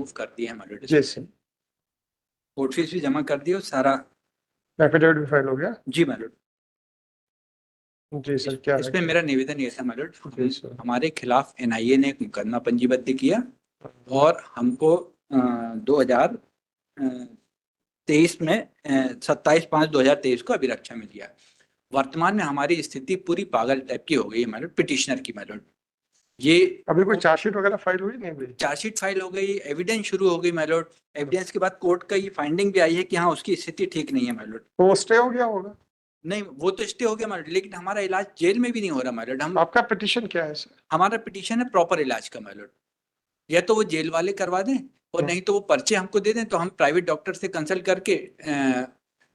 Proof कर दिए हैं माइलॉर्ड। जी सर, कोर्ट फीस भी जमा कर दी और सारा। एफिडेविट भी फाइल हो गया। जी माइलॉर्ड। जी सर, क्या है? इसमें मेरा निवेदन ये था माइलॉर्ड, जी सर। हमारे खिलाफ एनआईए ने एक मुकदमा पंजीबद्ध किया और हमको 2023 में 27/5/2023 को अभिरक्षा में लिया। वर्तमान में हमारी स्थिति पूरी पागल टाइप की हो गई है माइलॉर्ड, पिटिशनर की माइलॉर्ड। ये अभी कोई चार्जशीट वगैरह फाइल हुई नहीं हुई? चार्जशीट फाइल हो गई, एविडेंस शुरू हो गई माइलॉर्ड। एविडेंस के बाद कोर्ट का ये फाइंडिंग भी आई है कि हाँ उसकी स्थिति ठीक नहीं है माइलॉर्ड। तो वो स्टे हो गया होगा? नहीं, वो तो स्टे हो गया माइलॉर्ड, लेकिन हमारा इलाज जेल में भी नहीं हो रहा माइलॉर्ड। हम आपका पिटीशन क्या है सर? हमारा पिटीशन है प्रॉपर इलाज का माइलॉर्ड। या तो वो जेल वाले करवा दें और नहीं तो वो पर्चे हमको दे दें, तो हम प्राइवेट डॉक्टर से कंसल्ट करके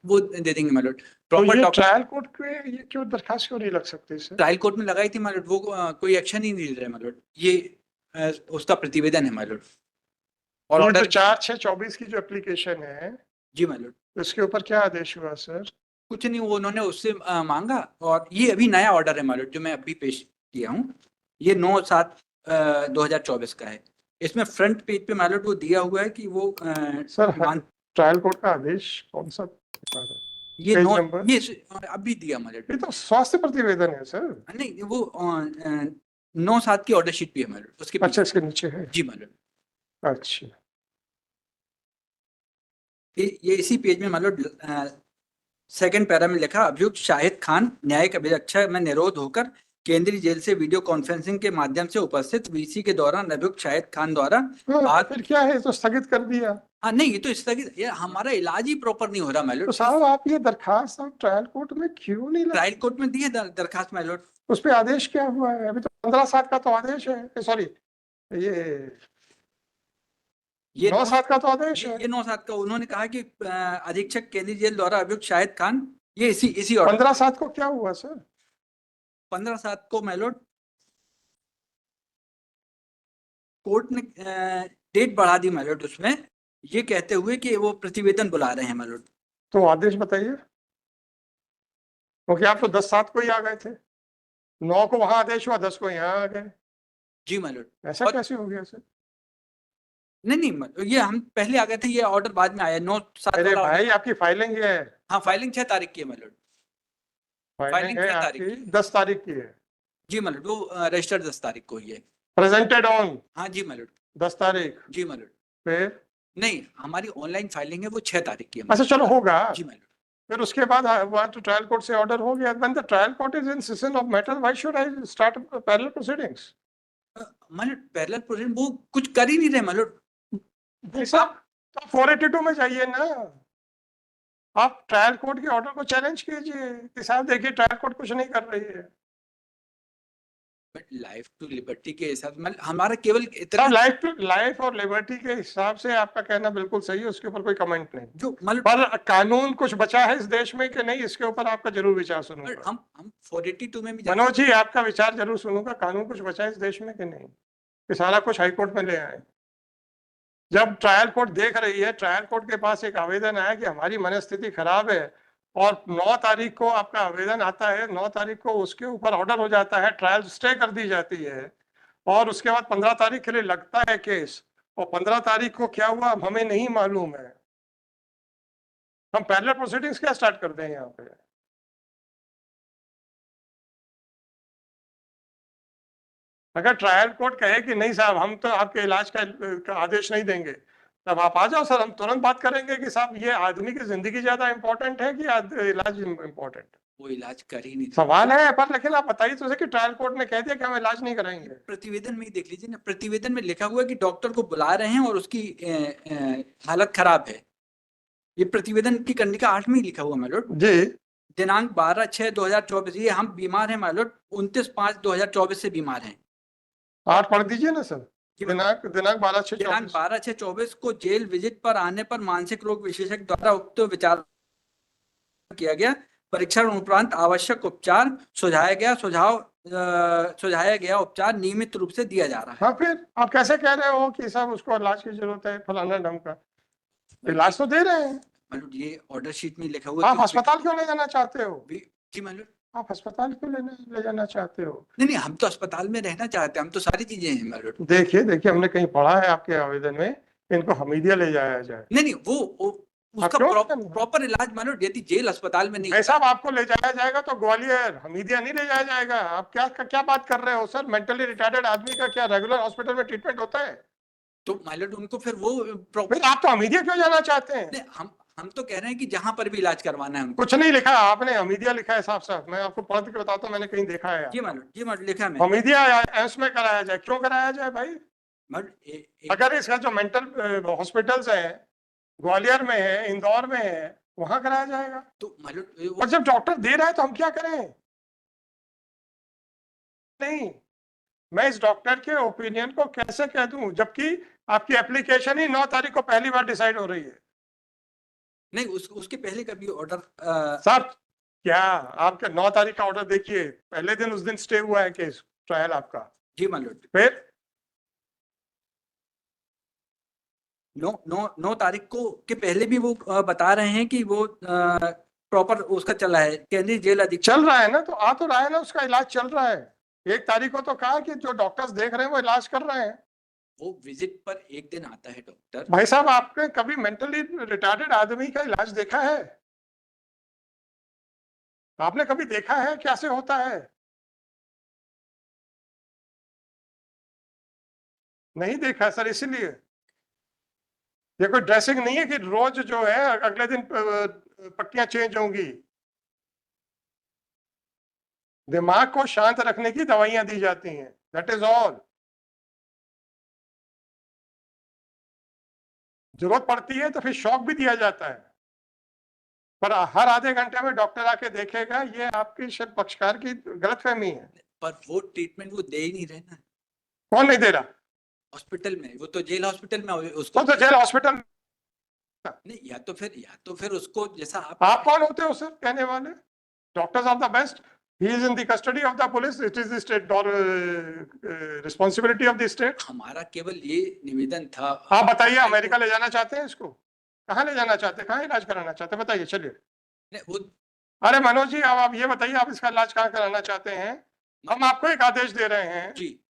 वो दे देंगे माइलॉर्ड। तो प्रॉपर ये डॉक्टर ट्रायल कोर्ट पे ये क्यों दरखास्त क्यों नहीं लग सकती सर? ट्रायल कोर्ट में लगाई थी माइलॉर्ड, वो कोई एक्शन ही नहीं ले रहे माइलॉर्ड। ये उसका प्रतिवेदन है माइलॉर्ड। और ये ऑर्डर जो 4/6/24 की जो एप्लीकेशन है, जी माइलॉर्ड। उसके ऊपर क्या आदेश हुआ सर? कुछ नहीं, वो उन्होंने उससे मांगा और ये अभी नया ऑर्डर है माइलॉर्ड जो मैं अभी पेश किया हूँ। ये 9/7/2024 का है। इसमें फ्रंट पेज पे माइलॉर्ड वो दिया हुआ है कि वो सर ट्रायल कोर्ट का आदेश कौन सा ये पेज नोट नंबर? ये अभी दिया माइलॉर्ड। ये तो स्वास्थ्य प्रतिवेदन है सर। नहीं, वो 9/7 की ऑर्डर शीट भी है माइलॉर्ड, उसके अच्छा, पीछे। इसके नीचे है। जी माइलॉर्ड। अच्छा, ये इसी पेज में माइलॉर्ड सेकंड पैरा में लिखा, अभियुक्त शाहिद खान न्यायिक अभिरक्षा में निरोध होकर केंद्रीय जेल से वीडियो कॉन्फ्रेंसिंग के माध्यम से उपस्थित वीसी के दौरान अभियुक्त शाहिद खान द्वारा आज फिर क्या है, तो स्थगित कर दिया। हाँ नहीं, ये तो स्थगित, ये हमारा इलाज ही प्रॉपर नहीं हो रहा तो माइलॉर्ड। साहब आप ये दरखास्त आप ट्रायल कोर्ट में क्यों नहीं लगा? ट्रायल कोर्ट में दी है दरखास्त माइलॉर्ड। उस पे आदेश क्या हुआ है? अभी तो 15/7 का तो आदेश है, सॉरी ये 9/7 का तो आदेश है। ये 9/7 का उन्होंने कहा कि अधीक्षक केंद्रीय जेल द्वारा अभियुक्त शाहिद खान, ये इसी ऑर्डर 15/7 को क्या हुआ सर? 15/7 को माइलॉर्ड कोर्ट ने डेट बढ़ा दी माइलॉर्ड, उसमें ये कहते हुए कि वो प्रतिवेदन बुला रहे हैं माइलॉर्ड। तो आदेश बताइए, क्योंकि आप तो 10/7 को ही आ गए थे। 9 को वहां आदेश हुआ, 10 को यहाँ आ गए। जी माइलॉर्ड। ऐसा कैसे हो गया सर? नहीं, ये हम पहले आ गए थे, ये ऑर्डर बाद में आया 9/7 अरे वाला। भाई, आपकी फाइलिंग है। हाँ, फाइलिंग 6 तारीख की है माइलॉर्ड। फाइलिंग है 6 तारीख आपकी की। 10 तारीख की है। जी माइलॉर्ड, वो रजिस्टर्ड 10 तारीख को ही है। प्रेजेंटेड ऑन हाँ जी माइलॉर्ड। 10 तारीख। जी माइलॉर्ड। फिर नहीं, हमारी ऑनलाइन फाइलिंग है वो 6 तारीख की है अच्छा, चलो होगा। जी माइलॉर्ड। फिर उसके बाद तो ट्रायल कोर्ट से ऑर्डर हो गया। When the trial court is in session of matter, why should I start parallel proceedings? My lord parallel proceeding वो कुछ कर ही नहीं रहे माइलॉर्ड। भाई साहब, तो 482 में जाइए ना। आप ट्रायल कोर्ट के ऑर्डर को चैलेंज कीजिए कि साहब देखिए ट्रायल कोर्ट कुछ नहीं कर रही है। बट लाइफ टू लिबर्टी के हिसाब से हमारा केवल इतना लाइफ और लिबर्टी के हिसाब से आपका कहना बिल्कुल सही है, उसके ऊपर कोई कमेंट नहीं। जो पर कानून कुछ बचा है इस देश में कि नहीं, इसके ऊपर आपका जरूर विचार सुनूंगा। हम 482 में भी मनोज जी, आपका विचार जरूर सुनूंगा। कानून कुछ बचा है इस देश में कि नहीं, कि सारा कुछ हाईकोर्ट में ले आए? जब ट्रायल कोर्ट देख रही है, ट्रायल कोर्ट के पास एक आवेदन आया कि हमारी मनस्थिति खराब है, और 9 तारीख को आपका आवेदन आता है, 9 तारीख को उसके ऊपर ऑर्डर हो जाता है, ट्रायल स्टे कर दी जाती है, और उसके बाद 15 तारीख के लिए लगता है केस, और 15 तारीख को क्या हुआ हमें नहीं मालूम है। हम पैरेलल प्रोसीडिंग्स क्या स्टार्ट कर दें यहाँ पे? अगर ट्रायल कोर्ट कहे कि नहीं साहब हम तो आपके इलाज का आदेश नहीं देंगे, तब आप आ जाओ सर, हम तुरंत बात करेंगे कि साहब ये आदमी की जिंदगी ज्यादा इंपॉर्टेंट है कि इलाज इंपॉर्टेंट? वो इलाज कर ही नहीं सवाल है, पर लेकिन आप बताइए तो कि ट्रायल कोर्ट ने कह दिया कि हम इलाज नहीं कराएंगे। प्रतिवेदन में ही देख लीजिए ना, प्रतिवेदन में लिखा हुआ है कि डॉक्टर को बुला रहे हैं और उसकी हालत खराब है। ये प्रतिवेदन की कंडिका 8 में ही लिखा हुआ माइलॉर्ड जी। दिनांक 12/6/2024, ये हम बीमार हैं माइलॉर्ड, 29/5/2024 से बीमार हैं। 8 पढ़ दीजिए ना सर। दिनांक 12/6/24 को जेल विजिट पर आने पर मानसिक रोग विशेषज्ञ द्वारा उक्त विचार किया गया। परीक्षण उपरांत आवश्यक उपचार सुझाया गया उपचार नियमित रूप से दिया जा रहा है। हाँ, फिर आप कैसे कह रहे हो कि साहब उसको इलाज की जरूरत है, फलाना ढंग का? इलाज तो दे रहे हैं। माइलॉर्ड ये ऑर्डर शीट में लिखा हुआ है। आप अस्पताल क्यों ले जाना चाहते हो? जी माइलॉर्ड। आप अस्पताल क्यों ले जाना चाहते हो? नहीं, हम तो अस्पताल में रहना चाहते हैं, हम तो सारी चीजें हैं माइलॉर्ड। देखिए हमने कहीं पढ़ा है आपके आवेदन में इनको हमीदिया ले जाया जाए। नहीं नहीं, वो उसका क्यों नहीं? प्रॉपर इलाज मानो, यदि जेल अस्पताल में नहीं भाई साहब आपको ले जाया जाएगा तो ग्वालियर, हमीदिया नहीं ले जाया जाएगा। आप क्या बात कर रहे हो सर? मेंटली रिटार्डेड आदमी का क्या रेगुलर हॉस्पिटल में ट्रीटमेंट होता है? तो माइलॉर्ड उनको फिर वो भाई आप तो हमीदिया क्यों जाना चाहते हैं? नहीं, हम तो कह रहे हैं कि जहां पर भी इलाज करवाना है उनको। कुछ नहीं लिखा आपने, हमीदिया लिखा है साफ साफ। मैं आपको पढ़ के बताता हूँ, मैंने कहीं देखा है। जी माइलॉर्ड लिखा है मैंने। हमीदिया एम्स में कराया जाए, क्यों कराया जाए भाई? माइलॉर्ड अगर इसका जो मेंटल हॉस्पिटल्स है ग्वालियर में है, इंदौर में है, वहां कराया जाएगा। तो माइलॉर्ड और जब डॉक्टर दे रहा है तो हम क्या करें? नहीं, मैं इस डॉक्टर के ओपिनियन को कैसे कह दूं, जबकि आपकी एप्लीकेशन ही 9 तारीख को पहली बार डिसाइड हो रही है। नहीं, उसके पहले का भी ऑर्डर सर क्या आपका 9 तारीख का ऑर्डर देखिए, पहले दिन उस दिन स्टे हुआ है केस ट्रायल आपका। जी माइलॉर्ड, फिर 9 तारीख को के पहले भी वो बता रहे हैं कि वो प्रॉपर उसका चला है, केंद्रीय जेल अधीक्षक चल रहा है ना, तो आ तो रहा है ना, उसका इलाज चल रहा है। 1 तारीख को तो कहा कि जो डॉक्टर्स देख रहे हैं वो इलाज कर रहे हैं। वो विजिट पर एक दिन आता है डॉक्टर। भाई साहब आपने कभी मेंटली रिटार्डेड आदमी का इलाज देखा है? आपने कभी देखा है कैसे होता है? नहीं देखा सर, इसीलिए ये कोई ड्रेसिंग नहीं है कि रोज जो है अगले दिन पट्टियां चेंज होंगी। दिमाग को शांत रखने की दवाइयां दी जाती हैं, दैट इज ऑल। जरूरत पड़ती है तो फिर शॉक भी दिया जाता है, पर हर आधे घंटे में डॉक्टर आके देखेगा, ये आपकी सिर्फ पक्षकार की गलतफहमी है। पर वो ट्रीटमेंट वो दे ही नहीं रहे ना कौन नहीं दे रहा? हॉस्पिटल में, वो तो जेल हॉस्पिटल में उसको कौन सा जेल हॉस्पिटल? नहीं, या तो फिर उसको जैसा आप कौन होते हो सर कहने वाले? Doctors are the best. He is in the custody of the police, it is the state responsibility of the state. हमारा केवल ये निवेदन था। आप बताइए, अमेरिका ले जाना चाहते हैं इसको? कहाँ ले जाना चाहते हैं, कहाँ इलाज कराना चाहते हैं, बताइए चलिए। नहीं, वो अरे मनोज जी, अब आप ये बताइए, आप इसका इलाज कहाँ कराना चाहते हैं? हम आपको एक आदेश दे रहे हैं जी,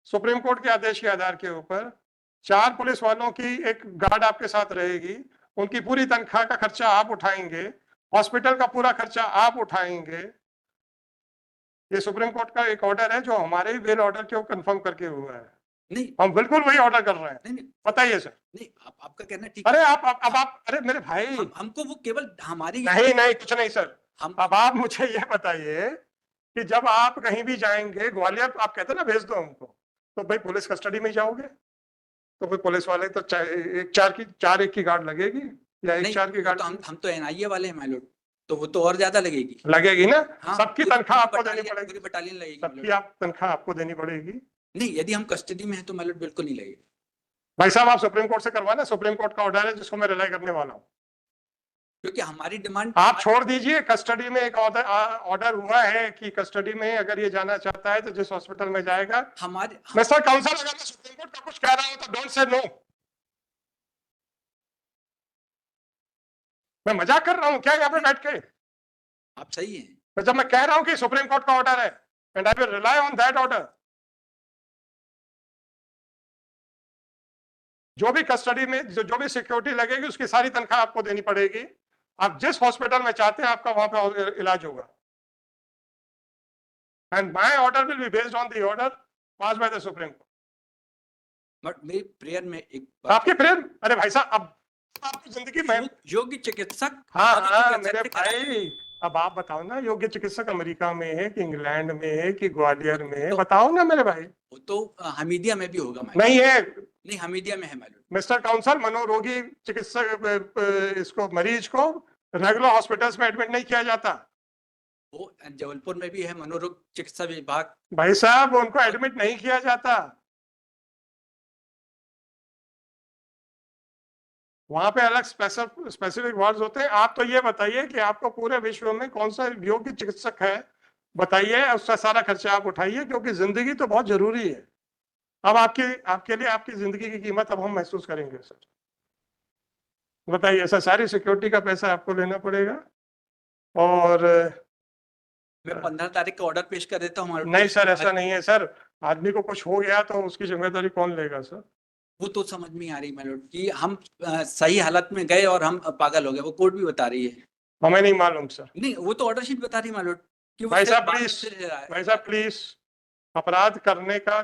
सुप्रीम कोर्ट के आदेश के आधार के ऊपर। 4 पुलिस वालों की एक गार्ड आपके साथ रहेगी, उनकी पूरी तनख्वाह का खर्चा आप उठाएंगे, हॉस्पिटल का पूरा खर्चा आप उठाएंगे। ये सुप्रीम कोर्ट का एक ऑर्डर है जो हमारे ही बेल ऑर्डर के कंफर्म करके हुआ है। नहीं हम बिल्कुल वही ऑर्डर कर रहे हैं। नहीं बताइए सर। नहीं, आपका कहना ठीक अरे है। आप अरे मेरे भाई, हमको वो केवल हमारी नहीं कुछ नहीं सर। हम अब आप मुझे ये बताइए कि जब आप कहीं भी जाएंगे ग्वालियर, आप कहते ना भेज दो हमको, तो भाई पुलिस कस्टडी में जाओगे तो फिर पुलिस वाले तो चार एक की गार्ड लगेगी या नहीं, 1-4 की गार्ड हम तो एनआईए वाले हैं माइलॉर्ड, तो वो तो और ज्यादा लगेगी। लगेगी ना। हाँ, सबकी तनख्वाह आपको देनी पड़ेगी, पूरी बटालियन लगेगी सबकी माइलॉर्ड। आप तनख्वाह आपको देनी पड़ेगी। नहीं, यदि हम कस्टडी में है तो माइलॉर्ड बिल्कुल नहीं लगेगी। भाई साहब आप सुप्रीम कोर्ट से करवाना, सुप्रीम कोर्ट का ऑर्डर है जिसको मैं रिलाई करने वाला हूँ। क्योंकि हमारी डिमांड आप छोड़ दीजिए, कस्टडी में एक ऑर्डर हुआ है कि कस्टडी में अगर ये जाना चाहता है तो जिस हॉस्पिटल में जाएगा। हमारे मिस्टर काउंसिल, अगर मैं सुप्रीम कोर्ट का कुछ कह रहा हूं तो डोंट से नो। मैं मजाक कर रहा हूं क्या यहाँ पे बैठ के? आप सही हैं। तो जब मैं कह रहा हूं कि सुप्रीम कोर्ट का ऑर्डर है and I will rely on that order, जो भी कस्टडी में जो भी सिक्योरिटी लगेगी उसकी सारी तनख्वाह आपको देनी पड़ेगी। आप जिस हॉस्पिटल में चाहते हैं आपका वहां पे इलाज होगा। And my order will be based on the order pass by the supreme court. But मेरी प्रेयर में एक आपके प्रेयर, अरे भाई साहब अब आपकी जिंदगी में योग्य चिकित्सक, हाँ मेरे भाई, अब आप बताओ ना, योग्य चिकित्सक अमेरिका में है कि इंग्लैंड में है कि ग्वालियर में है, बताओ ना मेरे भाई। वो तो हमीदिया में भी होगा नहीं है नहीं, हमीदिया में है मालूम। मिस्टर काउंसल, मनोरोगी चिकित्सक इसको मरीज को रेगुलर हॉस्पिटल्स में एडमिट नहीं किया जाता। वो जबलपुर में भी है मनोरोग चिकित्सा विभाग। भाई साहब उनको एडमिट नहीं किया जाता, वहां पे अलग स्पेसिफिक वार्ड्स होते हैं। आप तो ये बताइए कि आपको पूरे विश्व में कौन सा योग्य चिकित्सक है, बताइए, उसका सारा खर्चा आप उठाइए, क्योंकि जिंदगी तो बहुत जरूरी है। अब आपके लिए आपकी जिंदगी की कीमत अब हम महसूस करेंगे सर। बताइए, ऐसा सारी सिक्योरिटी का पैसा आपको लेना पड़ेगा। और मैं 15 तारीख का ऑर्डर पेश कर देता हूँ। नहीं सर, ऐसा नहीं है सर, आदमी को कुछ हो गया तो उसकी जिम्मेदारी कौन लेगा सर? वो तो समझ में नहीं आ रही मैलोड कि हम सही हालत में गए और हम पागल हो गए, वो कोर्ट भी बता रही है। हमें नहीं मालूम सर। नहीं, वो तो ऑर्डर शीट बता रही है मैलोड कि वो भाई सिर्फ साहब बाद में प्लीज, फिर भाई साहब प्लीज, अपराध करने का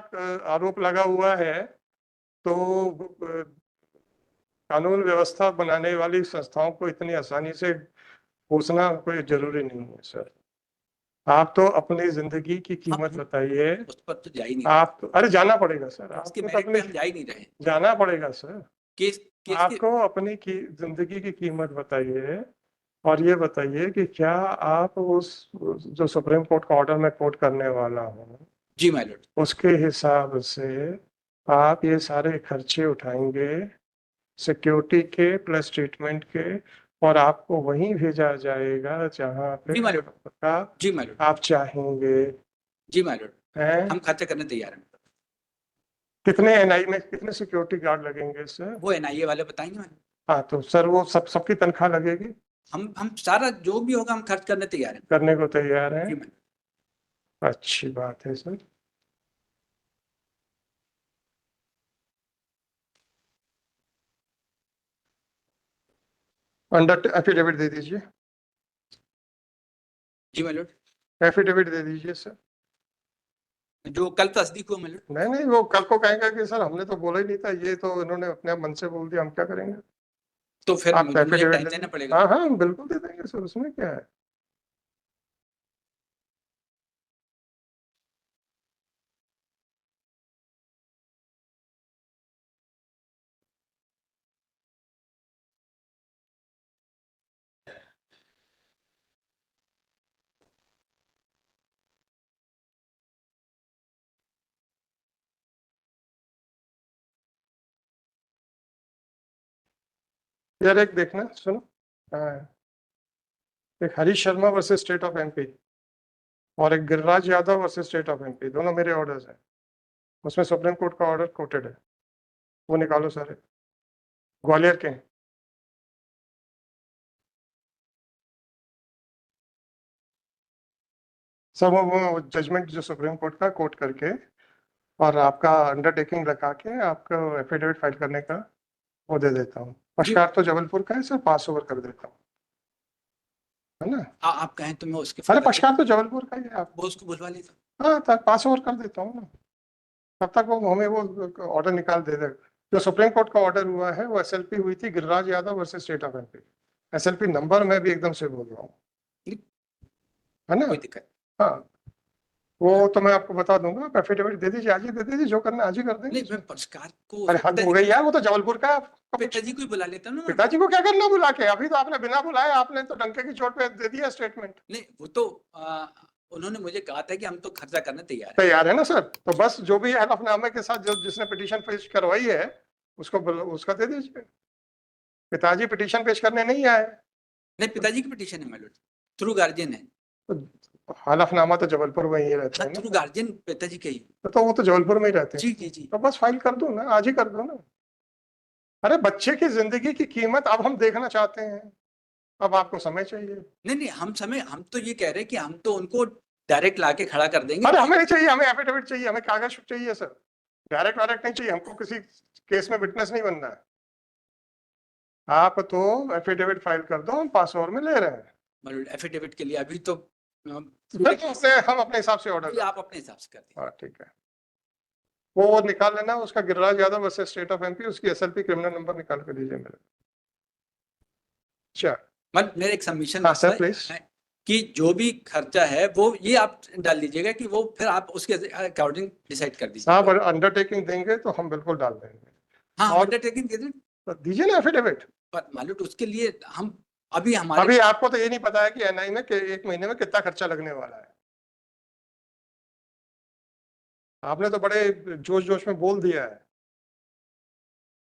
आरोप लगा हुआ है तो कानून व्यवस्था बनाने वाली संस्थाओं को इतनी आसानी से पूछना कोई जरूरी नहीं है सर। आप तो अपनी जिंदगी की कीमत बताइए। उस पर तो जा ही नहीं रहे, आप तो, अरे जाना पड़ेगा सर, उसके आपको तो मेरिट पे अपनी हम जा ही नहीं रहे। जाना पड़ेगा सर। केस केस के आपको अपनी जिंदगी की कीमत बताइए और ये बताइए कि क्या आप उस जो सुप्रीम कोर्ट का ऑर्डर मैं कोट करने वाला हूँ जी मैलोड, उसके हिसाब से आप ये सारे खर्चे उठाएंगे सिक्योरिटी के प्लस ट्रीटमेंट के, और आपको वहीं भेजा जाएगा जहां पे जी मैलोड, का जी मैलोड, आप चाहेंगे। जी मैलोड, हैं? हम खर्चा करने तैयार हैं। कितने एनआई में कितने सिक्योरिटी गार्ड लगेंगे सर? वो एनआईए वाले बताएंगे मैलोड। हाँ तो सर वो सबकी तनख्वाह लगेगी, हम सारा जो भी होगा हम खर्च करने तैयार हैं। करने को तैयार जी हैं। मैलोड। अच्छी बात है सर। अंडर एफिडेविट दे दीजिए, जी मैलोड, एफिडेविट दे दीजिए सर। जो कल तस्दीक हुआ मैलोड। नहीं नहीं, वो कल को कहेंगे कि सर हमने तो बोला ही नहीं था, ये तो इन्होंने अपने मन से बोल दिया, हम क्या करेंगे? तो फिर आप मुझे एफिडेविट टाइम दे देना दीजिए। पड़ेगा। हाँ हाँ हम बिल्कुल दे देंगे सर, उसमें क्या है। यार एक देखना सुनो, हाँ, एक Harish Sharma versus state of MP और एक Giriraj Yadav versus state of MP, दोनों मेरे ऑर्डर्स हैं। उसमें सुप्रीम कोर्ट का ऑर्डर कोटेड है, वो निकालो सारे, ग्वालियर के हैं। सब वो जजमेंट जो सुप्रीम कोर्ट का कोट करके और आपका अंडरटेकिंग लगा के आपको एफिडेविट फाइल करने का वो दे देता हूँ। जी, पक्षकार तो जबलपुर का है सर, पास ओवर कर देता हूँ, है ना? आप कहें तो मैं उसके अरे फादर पक्षकार तो जबलपुर का ही है आप। वो उसको बुलवा लेता। हाँ तक पास ओवर कर देता हूँ ना, तब तक वो हमें वो ऑर्डर निकाल दे देगा। जो सुप्रीम कोर्ट का ऑर्डर हुआ है वो एसएलपी हुई थी Giriraj Yadav versus state of MP. SLP number मैं भी एकदम से बोल रहा हूँ, है ना? कोई दिक्कत हाँ वो तो मैं आपको बता दूंगा, आप एफिडेविट दे दीजिए, आज ही दे दीजिए, जो करना आज ही कर देंगे नहीं, मैं उसमें। पक्षकार को अरे हद हो गई यार, वो तो जबलपुर का है आपका पिताजी को ही बुला लेता हूँ ना मैं। पिताजी को क्या करना बुला के? अभी तो आपने बिना बुलाए आपने तो डंके की चोट पे दे दिया स्टेटमेंट। नहीं, वो तो उन्होंने मुझे कहा था कि हम तो खर्चा करने तैयार हैं। तैयार है ना सर, तो बस जो भी हलफनामे के साथ जो जिसने पिटीशन पेश करवाई है उसको उसका दे दीजिए। पिताजी पिटीशन पेश करने नहीं आए, नहीं, पिताजी की पिटीशन है मैलोड, थ्रू गार्जियन है। तो हलफनामा तो जबलपुर में ही रहता हाँ, है ना, थ्रू गार्जियन पिताजी का ही। तो वो तो जबलपुर में ही रहते हैं। जी जी जी। तो बस फाइल कर दो ना, आज ही कर दो ना। अरे बच्चे की जिंदगी की कीमत अब हम देखना चाहते हैं, अब आपको समय चाहिए। नहीं नहीं, हम तो ये कह रहे हैं कि हम तो उनको डायरेक्ट लाके खड़ा कर देंगे। अरे हमें नहीं चाहिए, हमें एफिडेविट चाहिए, हमें कागज चाहिए सर, डायरेक्ट वायरेक्ट नहीं चाहिए हमको, किसी केस में विटनेस नहीं बनना है। आप तो एफिडेविट फाइल कर दो, हम पास ओवर में ले रहे हैं। मैलोड एफिडेविट के लिए अभी तो फिर तो उससे हम अपने हिसाब से ऑर्डर आप अपने हिसाब से कर दीजिए। हाँ ठीक है, वो निकाल लेना उसका, Giriraj Yadav versus state of MP, उसकी एसएलपी क्रिमिनल नंबर निकाल कर दीजिए मेरे। अच्छा मेरे एक सबमिशन हाँ सर प्लीज। कि जो भी खर्चा है वो ये आप डाल दीजिएगा कि वो फिर आप उसके अकॉर्डिंग डिसाइड कर दीजिए। आप अंडरटेकिंग देंगे तो हम बिल्कुल डाल देंगे। हाँ, और अंडरटेकिंग दे दें, तो दीजिए ना एफिडेविट। पर मालूम उसके लिए हम अभी हमारे अभी आपको तो ये नहीं पता है कि एनआई में एक महीने में कितना खर्चा लगने वाला है। आपने तो बड़े जोश जोश में बोल दिया है।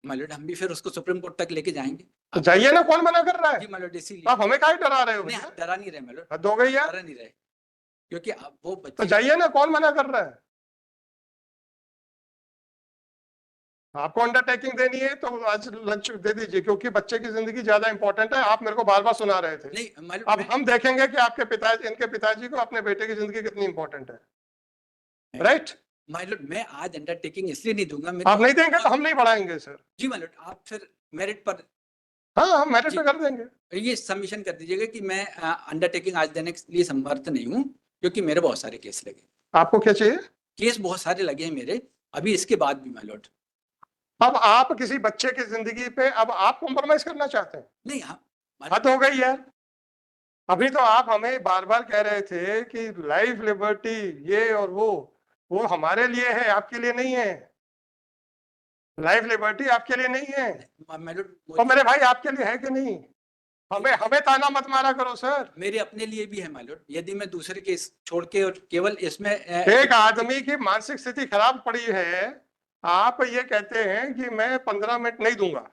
मालूम हम भी फिर उसको सुप्रीम कोर्ट तक लेके जाएंगे। तो जाइए ना, कौन मना कर रहा है? जी मालूम, इसीलिए आप हमें काहे डरा रहे हो? नहीं, हम डरा नहीं रहे मालूम, हद हो गई यार, डरा नहीं रहे, क्योंकि अब वो तो बच्चे जाइए ना, कौन मना कर रहा है? आपको अंडरटेकिंग देनी है तो आज लंच दे दीजिए, क्योंकि बच्चे की जिंदगी ज्यादा इंपॉर्टेंट है। आप मेरे को बार बार सुना रहे थे। नहीं मालूम, अब हम देखेंगे कि आपके पिताजी, इनके पिताजी को अपने बेटे की जिंदगी कितनी इंपॉर्टेंट है, राइट? माय लॉर्ड, मैं आज अंडरटेकिंग इसलिए नहीं दूंगा आप नहीं देंगे तो हम नहीं बढ़ाएंगे सर। जी माय लॉर्ड, आप फिर मेरिट पर हाँ, हम मेरिट जी। पे कर देंगे। ये सबमिशन कर दीजिएगा कि मैं अंडरटेकिंग आज देने के लिए समर्थ नहीं हूँ, क्योंकि मेरे बहुत सारे केस लगे, आपको क्या चाहिए? केस बहुत सारे लगे हैं मेरे अभी, इसके बाद भी माय लॉर्ड। अब आप किसी बच्चे की जिंदगी पे अब आप कॉम्प्रोमाइज करना चाहते हैं? नहीं, हाँ हद हो गई यार। अभी तो आप हमें बार बार कह रहे थे कि लाइफ लिबर्टी ये और वो हमारे लिए है, आपके लिए नहीं है। लाइफ लिबर्टी आपके लिए नहीं है, माय लॉर्ड, और मेरे भाई आपके लिए है कि नहीं? हमें हमें ताना मत मारा करो सर। मेरे अपने लिए भी है माय लॉर्ड। यदि मैं दूसरे केस छोड़ के और केवल इसमें एक आदमी की मानसिक स्थिति खराब पड़ी है, आप ये कहते हैं कि मैं 15 मिनट नहीं दूंगा,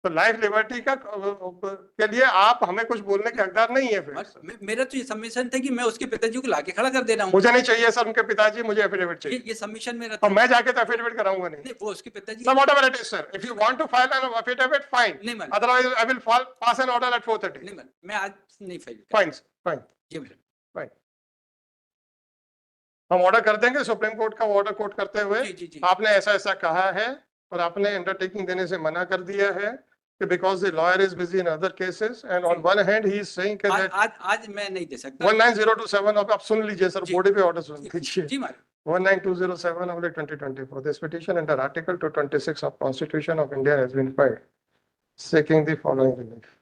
तो लाइफ लिबर्टी का के लिए आप हमें कुछ बोलने के हकदार नहीं है। फिर मेरा तो ये सबमिशन था कि मैं उसके पिताजी को लाके खड़ा कर दे रहा हूँ। मुझे नहीं चाहिए सर उनके पिताजी, मुझे एफिडेविट चाहिए। ये सबमिशन मेरा और था। मैं जाके तो एफिडेविट कराऊंगा नहीं। नहीं, वो उसके पिताजी So whatever it is, sir. If you want to file an affidavit, fine. नहीं ma'am, Otherwise, I will pass an order at 4:30. नहीं मैम, मैं आज नहीं फाइल Fine, sir. Fine. जी मैडम। Fine. हम ऑर्डर कर देंगे सुप्रीम कोर्ट का order coat करते हुए। जी जी जी। आपने ऐसा ऐसा कहा है और आपने अंडरटेकिंग देने से मना कर दिया है कि because the lawyer is busy in other cases and on one hand he is saying that आज मैं नहीं दे सकता। 19027 आप सुन लीजिए सर, जी। बॉडी पे ऑर्डर सुन लीजिए। जी madam. 19207/2024. This petition under Article 226 of Constitution of India has been filed, seeking the following relief.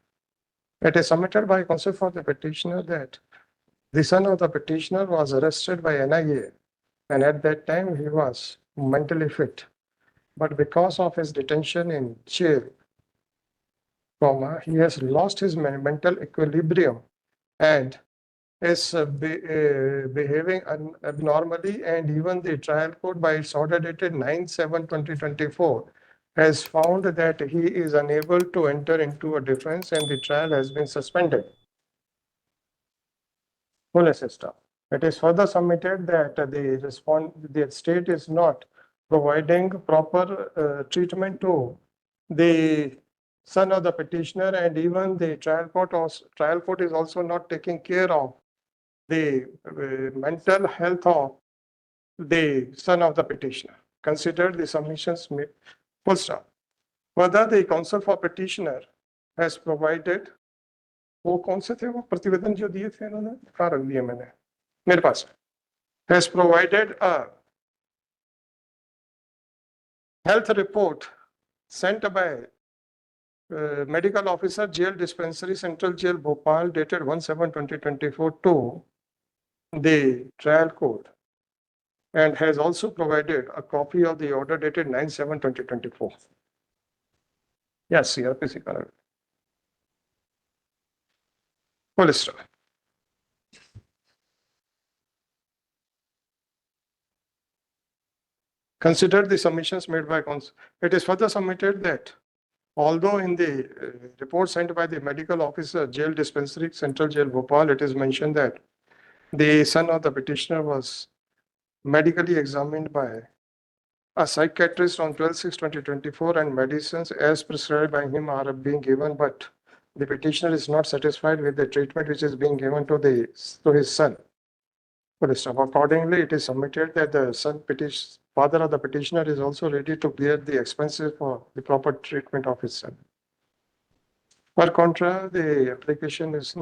It is submitted by counsel for the petitioner that the son of the petitioner was arrested by NIA, and at that time he was mentally fit, but because of his detention in jail, he has lost his mental equilibrium and is behaving abnormally, and even the trial court by its order dated 9/7/2024 has found that he is unable to enter into a defense and the trial has been suspended. Police staff. It is further submitted that the state is not providing proper treatment to the son of the petitioner, and even the trial court is also not taking care of the mental health of the son of the petitioner. Consider the submissions made. Full stop. Further, the counsel for petitioner has provided, वो कौन से थे वो प्रतिवेदन जो दिए थे इन्होंने, कहाँ रख दिए मैंने, मेरे पास, has provided a health report sent by medical officer jail dispensary central jail Bhopal dated 1/7/2024 to the trial court, and has also provided a copy of the order dated 9/7/2024. Yes, CRPC correct. Police staff. Consider the submissions made by counsel. It is further submitted that although in the report sent by the medical officer, jail dispensary, central jail Bhopal, it is mentioned that the son of the petitioner was medically examined by a psychiatrist on 12/6/2024 and medicines as prescribed by him are being given, but the petitioner is not satisfied with the treatment which is being given to his son. Accordingly, it is submitted that the father of the petitioner is also ready to bear the expenses for the proper treatment of his son. Per contra, the application is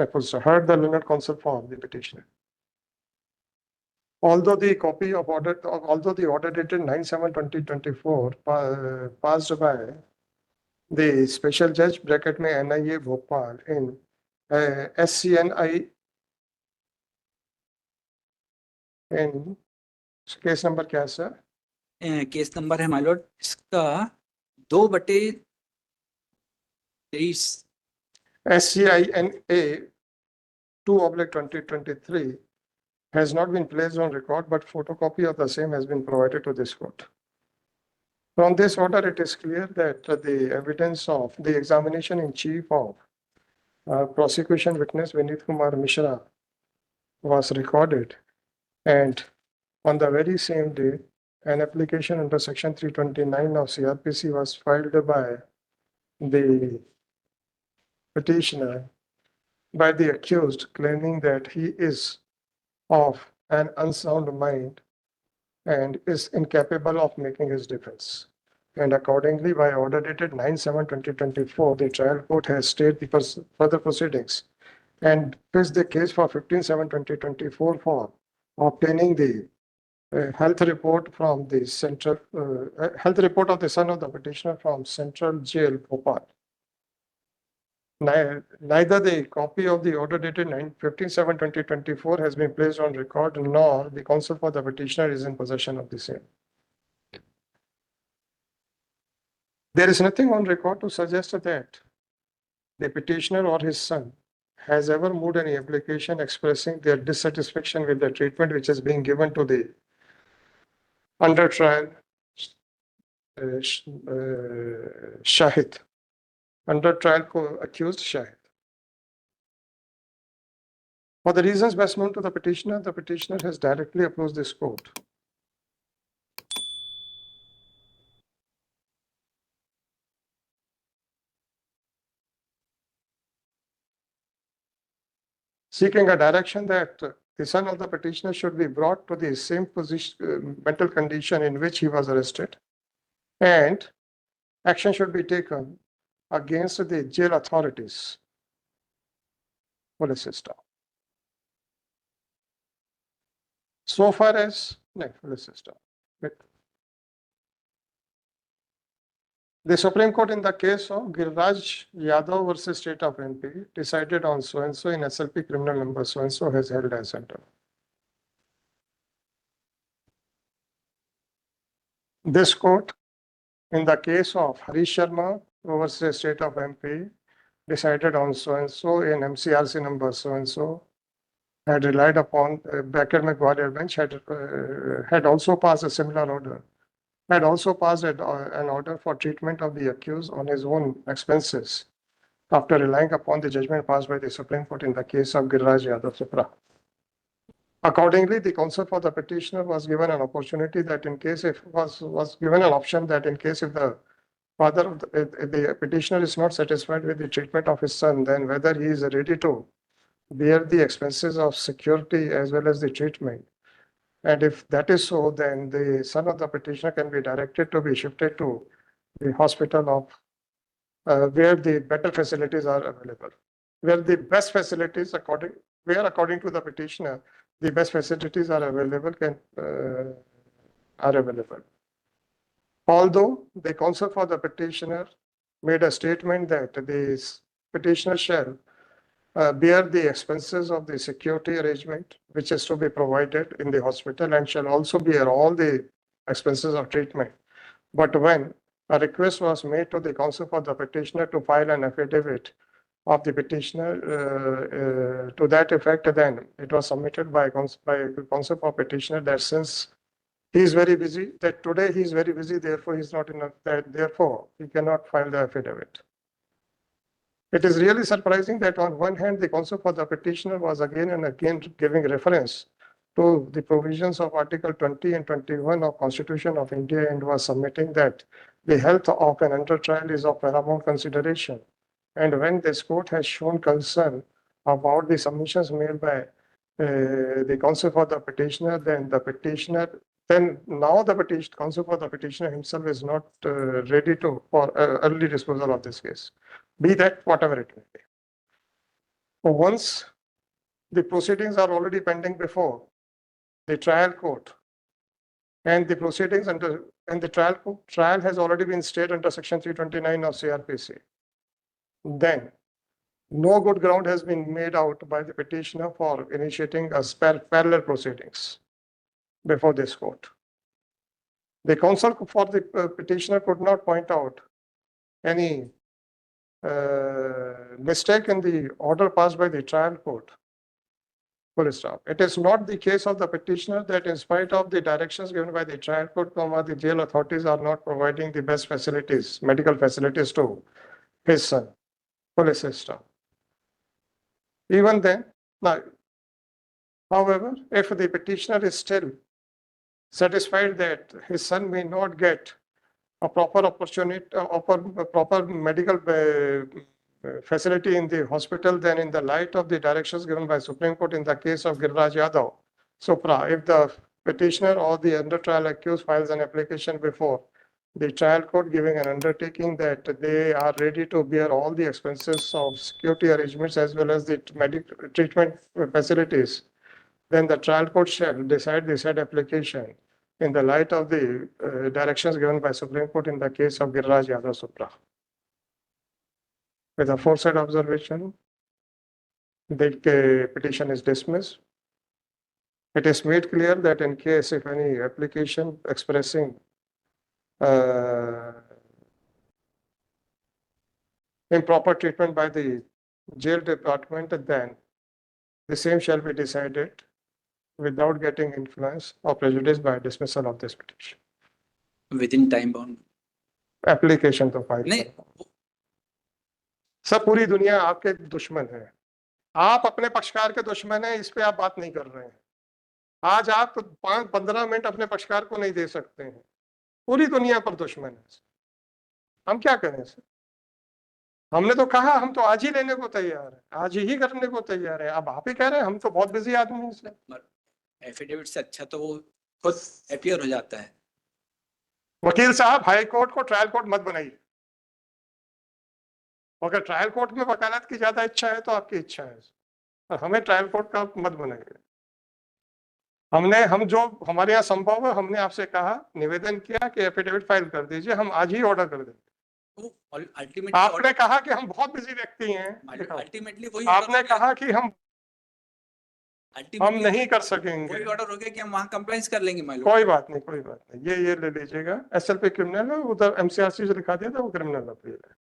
heard the learned counsel for the petitioner. Although the order dated 9/7/2024 passed by the special judge bracket में NIA Bhopal in SCNI in case number क्या है sir? Case number है my Lord इसका 2/23 SCINA 2/2023 has not been placed on record, but photocopy of the same has been provided to this court. From this order, it is clear that the evidence of the examination in chief of prosecution witness Vinit Kumar Mishra was recorded, and on the very same day, an application under section 329 of CRPC was filed by the petitioner by the accused, claiming that he is of an unsound mind and is incapable of making his defense. And accordingly, by order dated 9/7/2024, the trial court has stayed the further proceedings and fixed the case for 15/7/2024 for obtaining the health report from the central health report of the son of the petitioner from Central Jail, Bhopal. Neither the copy of the order dated 15/7/2024 has been placed on record, nor the counsel for the petitioner is in possession of the same. There is nothing on record to suggest that the petitioner or his son has ever moved any application expressing their dissatisfaction with the treatment which is being given to the under trial Shahid, under trial accused Shahid. For the reasons best known to the petitioner has directly approached this court. Seeking a direction that the son of the petitioner should be brought to the same position, mental condition in which he was arrested, and action should be taken against the jail authorities, police system. So far as police system. The Supreme Court in the case of Giriraj Yadav versus State of MP decided on so-and-so in SLP criminal number so-and-so has held as under. This court in the case of Harish Sharma versus State of MP decided on so-and-so in MCRC number so-and-so had relied upon Becker McGuire bench had also passed a similar order. Had also passed an order for treatment of the accused on his own expenses after relying upon the judgment passed by the Supreme Court in the case of Giriraj Yadav Supra. Accordingly, the counsel for the petitioner was given an opportunity that in case if was given an option that in case if the father of the petitioner is not satisfied with the treatment of his son, then whether he is ready to bear the expenses of security as well as the treatment. And if that is so, then the son of the petitioner can be directed to be shifted to the hospital of where the better facilities are available, where the best facilities according to the petitioner, the best facilities are available are available. Although the counsel for the petitioner made a statement that the petitioner shall bear the expenses of the security arrangement, which is to be provided in the hospital, and shall also bear all the expenses of treatment. But when a request was made to the counsel for the petitioner to file an affidavit of the petitioner to that effect, then it was submitted by counsel for petitioner that since he is very busy, that today he is very busy, therefore he is not enough, therefore he cannot file the affidavit. It is really surprising that on one hand, the counsel for the petitioner was again and again giving reference to the provisions of Article 20 and 21 of Constitution of India and was submitting that the health of an under trial is of paramount consideration. And when this court has shown concern about the submissions made by the counsel for the petitioner, then the petitioner, counsel for the petitioner himself is not ready to for early disposal of this case. Be that whatever it may be. Once the proceedings are already pending before the trial court, and the proceedings and the trial has already been stayed under Section 329 of CRPC, then no good ground has been made out by the petitioner for initiating a parallel proceedings before this court. The counsel for the petitioner could not point out any mistake in the order passed by the trial court. Full stop. It is not the case of the petitioner that in spite of the directions given by the trial court, the jail authorities are not providing the best facilities, medical facilities to his son. Full system. Even then, now, however, if the petitioner is still satisfied that his son may not get a proper opportunity, a proper medical facility in the hospital, then in the light of the directions given by Supreme Court in the case of Giriraj Yadav, Supra, if the petitioner or the under trial accused files an application before the trial court giving an undertaking that they are ready to bear all the expenses of security arrangements as well as the medical treatment facilities, then the trial court shall decide the said application in the light of the directions given by Supreme Court in the case of Giriraj Yadav Supra. With a aforesaid observation, the petition is dismissed. It is made clear that in case if any application expressing improper treatment by the jail department, then the same shall be decided without getting influence or prejudice by dismissal of this petition. Within time bound. Application तो file नहीं, सब पूरी दुनिया आपके दुश्मन है, आप अपने पक्षकार के दुश्मन है, इस पे आप बात नहीं कर रहे हैं। आज आप 5-15 मिनट अपने पक्षकार को नहीं दे सकते हैं, पूरी दुनिया पर दुश्मन है। हम क्या करें सर? हमने तो कहा हम तो आज ही लेने को तैयार है, आज ही करने को तैयार है। अब आप ही कह रहे हैं हम तो बहुत बिजी आदमी हैं सर। एफिडेविट से अच्छा तो वो खुद अपीयर हो जाता है। वकील साहब, हाई कोर्ट को ट्रायल कोर्ट मत बनाइए। अगर ट्रायल कोर्ट में वकालत की ज्यादा इच्छा है तो आपकी इच्छा है, और हमें ट्रायल कोर्ट का मत बनाइए। हम जो हमारे यहाँ संभव है, हमने आपसे कहा, निवेदन किया कि एफिडेविट फाइल कर दीजिए, हम आज ही ऑर्डर कर देंगे। आपने कहा कि हम बहुत बिजी व्यक्ति हैं, अल्टीमेटली वही आपने कहा कि हम नहीं कर सकेंगे। कोई ऑर्डर हो गया कि हम वहां कंप्लेंट कर लेंगे। कोई बात नहीं, कोई बात नहीं, ये ले लीजिएगा। एसएलपी क्रिमिनल है, उधर एमसीआरसी से लिखा दिया था, वो क्रिमिनल अपील है।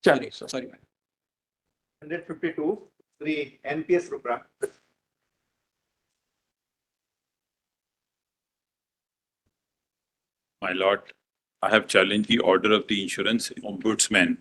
चलिए sorry 152 3 NPS Rupra. My lord, I have challenged the order of the insurance ombudsman